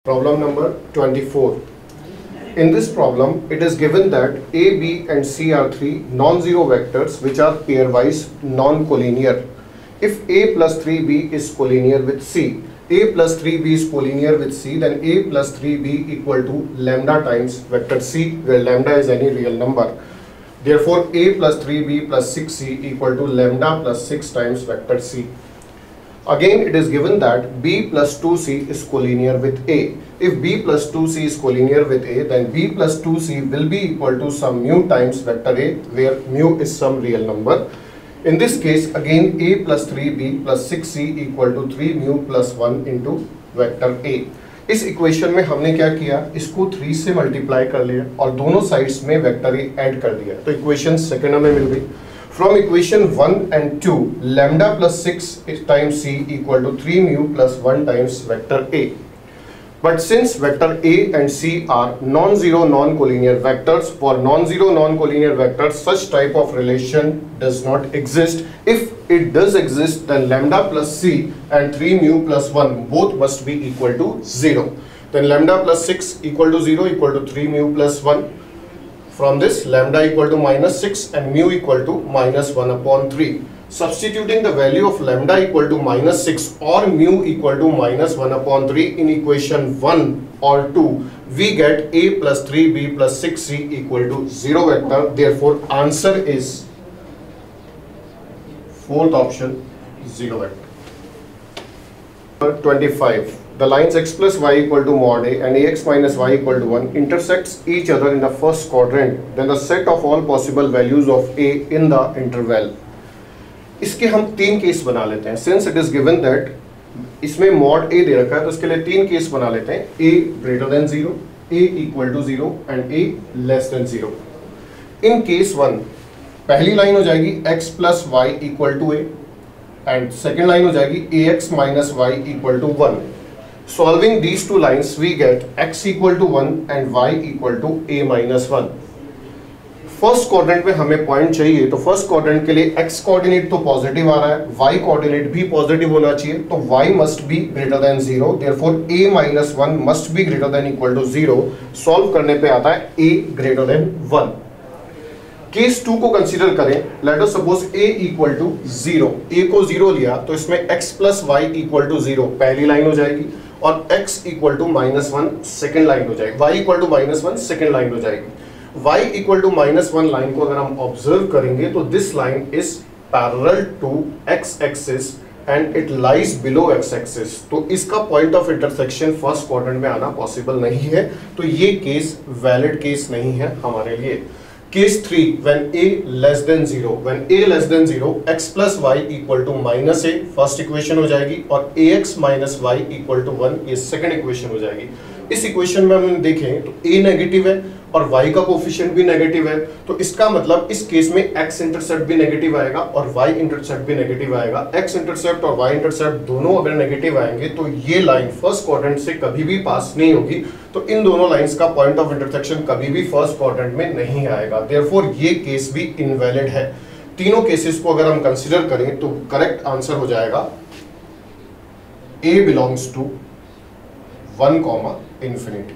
Problem number 24. In this problem, it is given that A, B and C are three non-zero vectors which are pairwise non-collinear. If A plus 3B is collinear with C, A plus 3B is collinear with C, then A plus 3B equal to lambda times vector C, where lambda is any real number. Therefore, A plus 3B plus 6C equal to lambda plus 6 times vector C. Again, it is given that B plus 2C is collinear with A. If B plus 2C is collinear with A, then B plus 2C will be equal to some mu times vector A, where mu is some real number. In this case, again A plus 3B plus 6C equal to 3 mu plus 1 into vector A. इस equation में हमने क्या किया, इसको 3 से multiply कर लिया और दोनों साइड्स में वेक्टर ए ऐड कर दिया, तो इक्वेशन सेकंड हमें मिल गई. From equation 1 and 2, lambda plus 6 times C equal to 3 mu plus 1 times vector A. But since vector A and C are non-zero non-collinear vectors, for non-zero non-collinear vectors such type of relation does not exist. If it does exist, then lambda plus C and 3 mu plus 1 both must be equal to 0. Then lambda plus 6 equal to 0 equal to 3 mu plus 1. From this, lambda equal to minus 6 and mu equal to minus 1 upon 3. Substituting the value of lambda equal to minus 6 or mu equal to minus 1 upon 3 in equation 1 or 2, we get A plus 3B plus 6C equal to 0 vector. Therefore, answer is fourth option, 0 vector. 25. The lines x plus y equal to mod a and ax minus y equal to 1 intersects each other in the first quadrant. Then the set of all possible values of a in the interval. इसके हम तीन case बना लेते हैं. Since it is given that इसमें mod a दे रखा है, तो इसके लिए तीन केस बना लेते हैं. a greater than 0, a equal to 0 and a less than 0. In case 1, पहली लाइन हो जाएगी x plus y equal to a and second line हो जाएगी ax minus y equal to 1. Solving these two lines, we get x equal to 1 and y equal to a minus 1. First quadrant में हमें point चाहिए, तो first quadrant के लिए x coordinate तो positive आ रहा है, y कोऑर्डिनेट भी पॉजिटिव होना चाहिए, तो y must be greater than 0. Therefore a minus 1 must be greater than equal to 0. Solve करने पे आता है a ग्रेटर देन 1. केस 2 को कंसीडर करें. Let us suppose a equal to 0. a को 0 लिया तो इसमें x plus y equal to 0 पहली लाइन हो जाएगी और x equal to minus 1 second line हो जाएगी, y equal to minus 1 second line हो जाएगी. y equal to minus 1 line को अगर हम ऑब्जर्व करेंगे तो this line is parallel to x axis and it lies below x axis. तो इसका point of intersection first quadrant में आना पॉसिबल नहीं है, तो ये केस वैलिड केस नहीं है हमारे लिए. Case 3, when a less than 0, when a less than 0, x plus y equal to minus a, first equation हो जाएगी, और ax minus y equal to 1 ये सेकंड इक्वेशन हो जाएगी. इस इक्वेशन में हम देखें तो a नेगेटिव है और y का कोफिशिएंट भी नेगेटिव है, तो इसका मतलब इस केस में x इंटरसेप्ट भी नेगेटिव आएगा और y इंटरसेप्ट भी नेगेटिव आएगा. x इंटरसेप्ट और y इंटरसेप्ट दोनों अगर नेगेटिव आएंगे तो ये लाइन फर्स्ट क्वाड्रेंट से कभी भी पास नहीं होगी, तो इन दोनों लाइंस का पॉइंट ऑफ इंटरसेक्शन कभी भी फर्स्ट क्वाड्रेंट में नहीं आएगा. देयरफॉर ये केस भी इनवैलिड है. तीनों केसेस को अगर हम कंसीडर करें तो करेक्ट आंसर हो जाएगा a बिलोंग्स टू 1, इन्फिनिटी.